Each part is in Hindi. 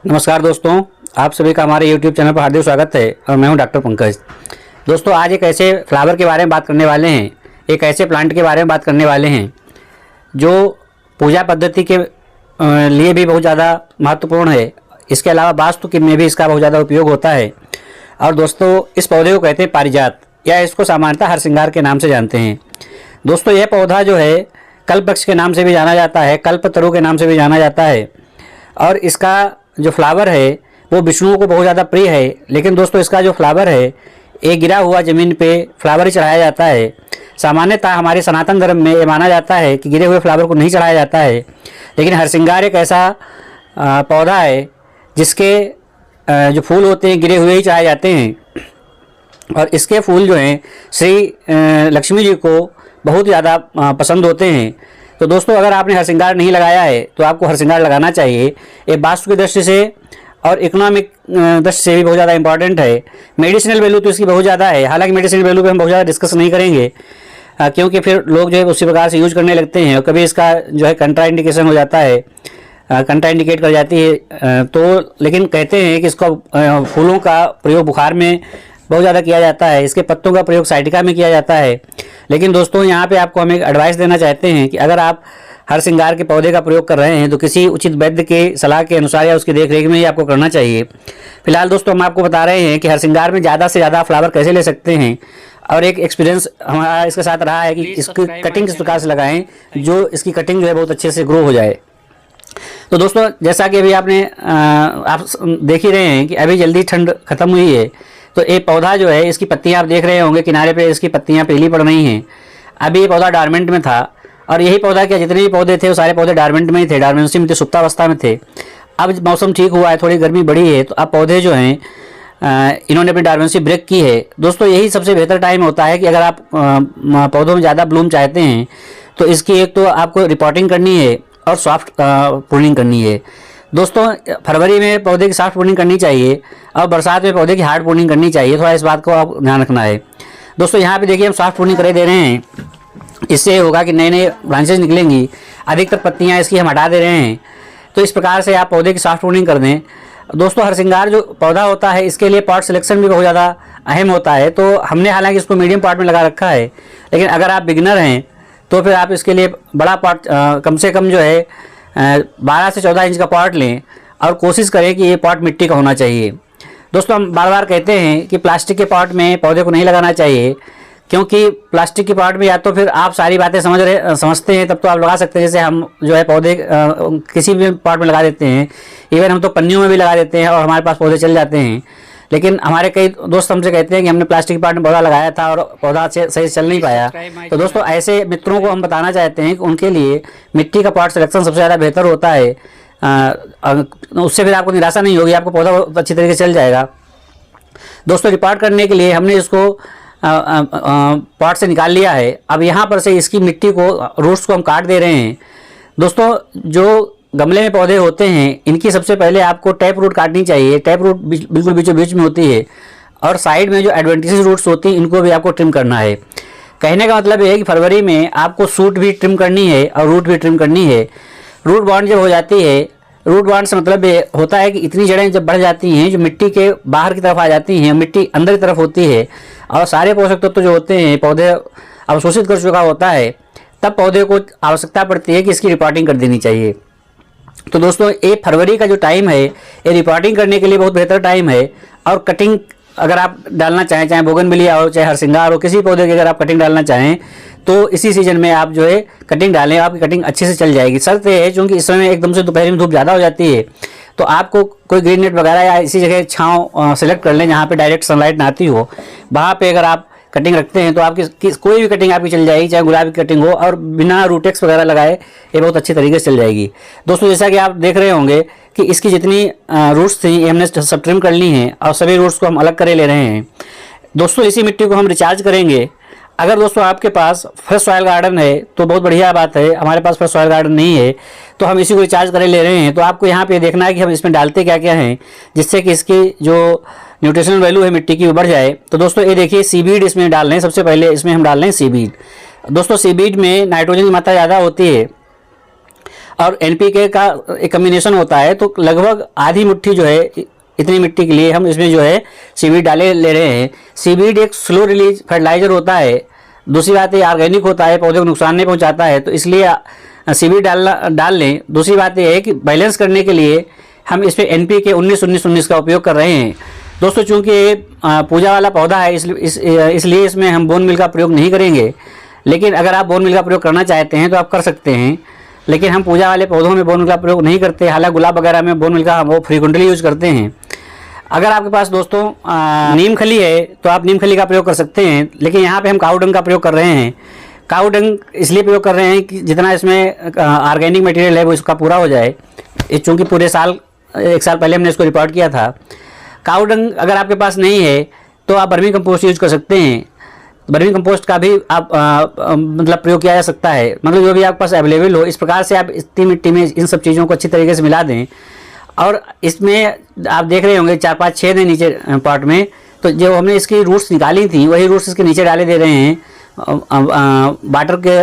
नमस्कार दोस्तों, आप सभी का हमारे YouTube चैनल पर हार्दिक स्वागत है और मैं हूं डॉक्टर पंकज। दोस्तों, आज एक ऐसे फ्लावर के बारे में बात करने वाले हैं, एक ऐसे प्लांट के बारे में बात करने वाले हैं जो पूजा पद्धति के लिए भी बहुत ज़्यादा महत्वपूर्ण है। इसके अलावा वास्तु में भी इसका बहुत ज़्यादा उपयोग होता है। और दोस्तों, इस पौधे को कहते हैं पारिजात, या इसको सामान्यतः हरसिंगार के नाम से जानते हैं। दोस्तों, यह पौधा जो है कल्प वृक्ष के नाम से भी जाना जाता है, कल्पतरु के नाम से भी जाना जाता है। और इसका जो फ्लावर है वो विष्णु को बहुत ज़्यादा प्रिय है। लेकिन दोस्तों, इसका जो फ्लावर है ये गिरा हुआ ज़मीन पे फ्लावर ही चढ़ाया जाता है। सामान्यतः हमारे सनातन धर्म में ये माना जाता है कि गिरे हुए फ्लावर को नहीं चढ़ाया जाता है। लेकिन हरसिंगार एक ऐसा पौधा है जिसके जो फूल होते हैं गिरे हुए ही चढ़ाए जाते हैं। और इसके फूल जो हैं श्री लक्ष्मी जी को बहुत ज़्यादा पसंद होते हैं। तो दोस्तों, अगर आपने हरसिंगार नहीं लगाया है तो आपको हरसिंगार लगाना चाहिए। ये वास्तु की दृष्टि से और इकोनॉमिक दृष्टि से भी बहुत ज़्यादा इंपॉर्टेंट है। मेडिसिनल वैल्यू तो इसकी बहुत ज़्यादा है। हालांकि मेडिसिनल वैल्यू पे हम बहुत ज़्यादा डिस्कस नहीं करेंगे, क्योंकि फिर लोग जो है उसी प्रकार से यूज करने लगते हैं और कभी इसका जो है कंट्राइंडिकेशन हो जाता है, कंट्राइंडिकेट कर जाती है। तो लेकिन कहते हैं कि इसका फूलों का प्रयोग बुखार में बहुत ज़्यादा किया जाता है, इसके पत्तों का प्रयोग साइटिका में किया जाता है। लेकिन दोस्तों, यहाँ पे आपको हम एक एडवाइस देना चाहते हैं कि अगर आप हरसिंगार के पौधे का प्रयोग कर रहे हैं तो किसी उचित वैद्य के सलाह के अनुसार या उसकी देखरेख में ही आपको करना चाहिए। फिलहाल दोस्तों, हम आपको बता रहे हैं कि हरसिंगार में ज़्यादा से ज़्यादा फ्लावर कैसे ले सकते हैं, और एक एक्सपीरियंस हमारा इसके साथ रहा है कि इसकी कटिंग किस प्रकार से लगाएं जो इसकी कटिंग जो है बहुत अच्छे से ग्रो हो जाए। तो दोस्तों, जैसा कि अभी आप देख ही रहे हैं कि अभी जल्दी ठंड खत्म हुई है, तो ये पौधा जो है इसकी पत्तियां आप देख रहे होंगे किनारे पे इसकी पत्तियां पीली पड़ रही हैं। अभी ये पौधा डॉर्मेंट में था, और यही पौधा क्या जितने भी पौधे थे वो सारे पौधे डॉर्मेंट में ही थे, डॉर्मेंसी में थे, सुप्तावस्था में थे। अब मौसम ठीक हुआ है, थोड़ी गर्मी बढ़ी है, तो अब पौधे जो हैं इन्होंने अपनी डॉर्मेंसी ब्रेक की है। दोस्तों, यही सबसे बेहतर टाइम होता है कि अगर आप पौधों में ज़्यादा ब्लूम चाहते हैं तो इसकी एक तो आपको रिपोर्टिंग करनी है और सॉफ्ट प्रूनिंग करनी है। दोस्तों, फरवरी में पौधे की सॉफ्ट प्रूनिंग करनी चाहिए और बरसात में पौधे की हार्ड प्रूनिंग करनी चाहिए। थोड़ा इस बात को आप ध्यान रखना है। दोस्तों, यहाँ पे देखिए हम सॉफ्ट प्रूनिंग करे दे रहे हैं। इससे होगा कि नए नए ब्रांचेज निकलेंगी, अधिकतर पत्तियाँ इसकी हम हटा दे रहे हैं। तो इस प्रकार से आप पौधे की सॉफ्ट प्रूनिंग कर दें। दोस्तों, हरसिंगार जो पौधा होता है इसके लिए पॉट सिलेक्शन भी बहुत ज़्यादा अहम होता है। तो हमने हालांकि इसको मीडियम पॉट में लगा रखा है, लेकिन अगर आप बिगिनर हैं तो फिर आप इसके लिए बड़ा पॉट कम से कम जो है 12 से 14 इंच का पॉट लें और कोशिश करें कि ये पॉट मिट्टी का होना चाहिए। दोस्तों, हम बार बार कहते हैं कि प्लास्टिक के पॉट में पौधे को नहीं लगाना चाहिए, क्योंकि प्लास्टिक के पॉट में या तो फिर आप सारी बातें समझते हैं तब तो आप लगा सकते हैं। जैसे हम जो है पौधे किसी भी पॉट में लगा देते हैं, इवन हम तो पन्नियों में भी लगा देते हैं और हमारे पास पौधे चल जाते हैं। लेकिन हमारे कई दोस्त हमसे कहते हैं कि हमने प्लास्टिक के पॉट में पौधा लगाया था और पौधा सही से चल नहीं पाया। तो दोस्तों, ऐसे मित्रों को हम बताना चाहते हैं कि उनके लिए मिट्टी का पॉट सिलेक्शन सबसे ज़्यादा बेहतर होता है। उससे फिर आपको निराशा नहीं होगी, आपको पौधा अच्छी तरीके से चल जाएगा। दोस्तों, रिपोर्ट करने के लिए हमने इसको पॉट से निकाल लिया है। अब यहाँ पर से इसकी मिट्टी को, रूट्स को हम काट दे रहे हैं। दोस्तों, जो गमले में पौधे होते हैं इनकी सबसे पहले आपको टैप रूट काटनी चाहिए। टैप रूट बिल्कुल बीचों बीच में होती है, और साइड में जो एडवेंटिशियस रूट्स होती हैं इनको भी आपको ट्रिम करना है। कहने का मतलब ये है कि फरवरी में आपको सूट भी ट्रिम करनी है और रूट भी ट्रिम करनी है। रूट बाउंड जब हो जाती है, रूट बाउंड से मतलब ये होता है कि इतनी जड़ें जब बढ़ जाती हैं जो मिट्टी के बाहर की तरफ आ जाती हैं, मिट्टी अंदर की तरफ होती है और सारे पोषक तत्व जो होते हैं पौधे अवशोषित कर चुका होता है, तब पौधे को आवश्यकता पड़ती है कि इसकी रिपोर्टिंग कर देनी चाहिए। तो दोस्तों, ये फरवरी का जो टाइम है ये रिपोर्टिंग करने के लिए बहुत बेहतर टाइम है। और कटिंग अगर आप डालना चाहें, चाहे बोगनविलिया हो, चाहे हरसिंगार हो, किसी पौधे की अगर आप कटिंग डालना चाहें तो इसी सीजन में आप जो है कटिंग डालें, आपकी कटिंग अच्छे से चल जाएगी। शर्त ये है क्योंकि इस समय एकदम से दोपहर में धूप ज़्यादा हो जाती है, तो आपको कोई ग्रीन नेट वगैरह या इसी जगह छाँव सेलेक्ट कर लें जहाँ पे डायरेक्ट सनलाइट ना आती हो। वहाँ पे अगर आप कटिंग रखते हैं तो आपकी कोई भी कटिंग आपकी चल जाएगी, चाहे गुलाब की कटिंग हो, और बिना रूटेक्स वगैरह लगाए ये बहुत अच्छी तरीके से चल जाएगी। दोस्तों, जैसा कि आप देख रहे होंगे कि इसकी जितनी रूट्स थी ये हमने सब ट्रिम कर ली हैं और सभी रूट्स को हम अलग करे ले रहे हैं। दोस्तों, इसी मिट्टी को हम रिचार्ज करेंगे। अगर दोस्तों आपके पास फ्रेश सॉइल गार्डन है तो बहुत बढ़िया बात है। हमारे पास फ्रेश सॉइल गार्डन नहीं है तो हम इसी को रिचार्ज करे ले रहे हैं। तो आपको यहाँ पे देखना है कि हम इसमें डालते क्या क्या हैं जिससे कि इसकी जो न्यूट्रिशनल वैल्यू है मिट्टी की वो बढ़ जाए। तो दोस्तों, ये देखिए सीबीड इसमें डाल रहे हैं। सबसे पहले इसमें हम डाल रहे हैं सीबीड। दोस्तों, सीबीड में नाइट्रोजन की मात्रा ज़्यादा होती है और NPK का एक कम्बिनेशन होता है, तो लगभग आधी मुट्ठी जो है इतनी मिट्टी के लिए हम इसमें जो है सीवीड डाले ले रहे हैं। सीवीड एक स्लो रिलीज फर्टिलाइजर होता है, दूसरी बात ये ऑर्गेनिक होता है, पौधे को नुकसान नहीं पहुंचाता है, तो इसलिए सीवीड डाल लें। दूसरी बात ये है कि बैलेंस करने के लिए हम इस पर NPK 19-19-19 का उपयोग कर रहे हैं। दोस्तों चूँकि ये पूजा वाला पौधा है इसलिए इसमें हम बोन मिल का प्रयोग नहीं करेंगे, लेकिन अगर आप बोन मिल का प्रयोग करना चाहते हैं तो आप कर सकते हैं, लेकिन हम पूजा वाले पौधों में बोन मिल का प्रयोग नहीं करते। हालांकि गुलाब वगैरह में बोन मिल का हम वो फ्रीक्वेंटली यूज करते हैं। अगर आपके पास दोस्तों नीम खली है तो आप नीम खली का प्रयोग कर सकते हैं, लेकिन यहाँ पे हम काऊ डंग का प्रयोग कर रहे हैं। काऊ डंग इसलिए प्रयोग कर रहे हैं कि जितना इसमें ऑर्गेनिक मटेरियल है वो इसका पूरा हो जाए। चूँकि पूरे साल 1 साल पहले हमने इसको रिपोर्ट किया था। काऊ डंग अगर आपके पास नहीं है तो आप वर्मी कंपोस्ट यूज कर सकते हैं। वर्मी कंपोस्ट का भी आप मतलब प्रयोग किया जा सकता है, मतलब जो भी आपके पास अवेलेबल हो। इस प्रकार से आप इतनी मिट्टी में इन सब चीज़ों को अच्छी तरीके से मिला दें। और इसमें आप देख रहे होंगे 4-5 छेद हैं नीचे पॉट में, तो जो हमने इसकी रूट्स निकाली थी वही रूट्स इसके नीचे डाले दे रहे हैं वाटर के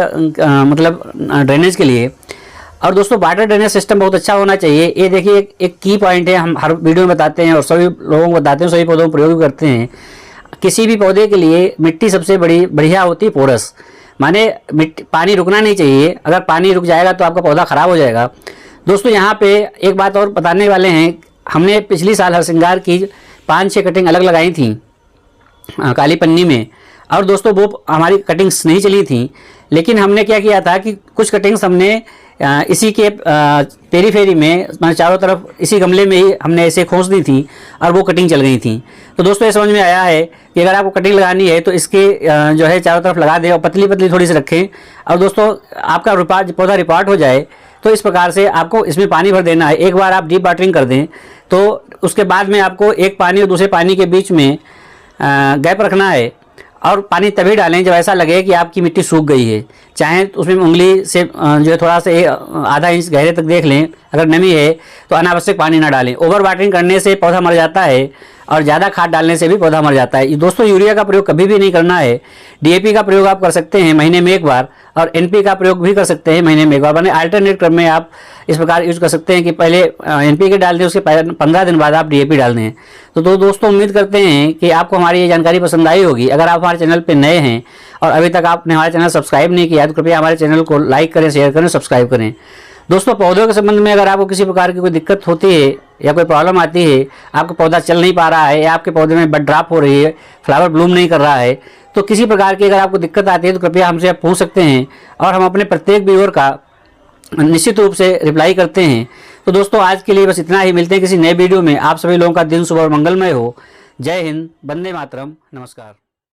मतलब ड्रेनेज के लिए। और दोस्तों वाटर ड्रेनेज सिस्टम बहुत अच्छा होना चाहिए। ये देखिए एक की पॉइंट है, हम हर वीडियो में बताते हैं और सभी लोगों को बताते हैं, सभी पौधों में प्रयोग करते हैं। किसी भी पौधे के लिए मिट्टी सबसे बढ़िया होती है पोरस, माने मिट्टी पानी रुकना नहीं चाहिए। अगर पानी रुक जाएगा तो आपका पौधा ख़राब हो जाएगा। दोस्तों यहाँ पे एक बात और बताने वाले हैं, हमने पिछली साल हरसिंगार की 5-6 कटिंग अलग लगाई थी काली पन्नी में, और दोस्तों वो हमारी कटिंग्स नहीं चली थी। लेकिन हमने क्या किया था कि कुछ कटिंग्स हमने इसी के पेरीफेरी में चारों तरफ इसी गमले में ही हमने ऐसे खोस दी थी और वो कटिंग चल गई थी। तो दोस्तों ये समझ में आया है कि अगर आपको कटिंग लगानी है तो इसके जो है चारों तरफ लगा दें और पतली पतली थोड़ी सी रखें। और दोस्तों आपका पौधा रिपोर्ट हो जाए तो इस प्रकार से आपको इसमें पानी भर देना है। एक बार आप डीप वाटरिंग कर दें तो उसके बाद में आपको एक पानी और दूसरे पानी के बीच में गैप रखना है, और पानी तभी डालें जब ऐसा लगे कि आपकी मिट्टी सूख गई है। चाहे उसमें उंगली से जो है थोड़ा सा आधा इंच गहरे तक देख लें, अगर नमी है तो अनावश्यक पानी ना डालें। ओवर वाटरिंग करने से पौधा मर जाता है और ज़्यादा खाद डालने से भी पौधा मर जाता है। दोस्तों यूरिया का प्रयोग कभी भी नहीं करना है। DAP का प्रयोग आप कर सकते हैं महीने में एक बार, और NP का प्रयोग भी कर सकते हैं महीने में एक बार। माने अल्टरनेट क्रम में आप इस प्रकार यूज कर सकते हैं कि पहले NPK डाल दें, उसके 15 दिन बाद आप DAP डाल दें। तो दोस्तों उम्मीद करते हैं कि आपको हमारी ये जानकारी पसंद आई होगी। अगर आप हमारे चैनल पर नए हैं और अभी तक आपने हमारे चैनल सब्सक्राइब नहीं किया तो कृपया हमारे चैनल को लाइक करें, शेयर करें, सब्सक्राइब करें। दोस्तों पौधों के संबंध में अगर आपको किसी प्रकार की कोई दिक्कत होती है या कोई प्रॉब्लम आती है, आपका पौधा चल नहीं पा रहा है या आपके पौधे में बड ड्रॉप हो रही है, फ्लावर ब्लूम नहीं कर रहा है, तो किसी प्रकार की अगर आपको दिक्कत आती है तो कृपया हमसे आप पूछ सकते हैं और हम अपने प्रत्येक व्यूअर का निश्चित रूप से रिप्लाई करते हैं। तो दोस्तों आज के लिए बस इतना ही। मिलते हैं किसी नए वीडियो में। आप सभी लोगों का दिन शुभ और मंगलमय हो। जय हिंद, वंदे मातरम, नमस्कार।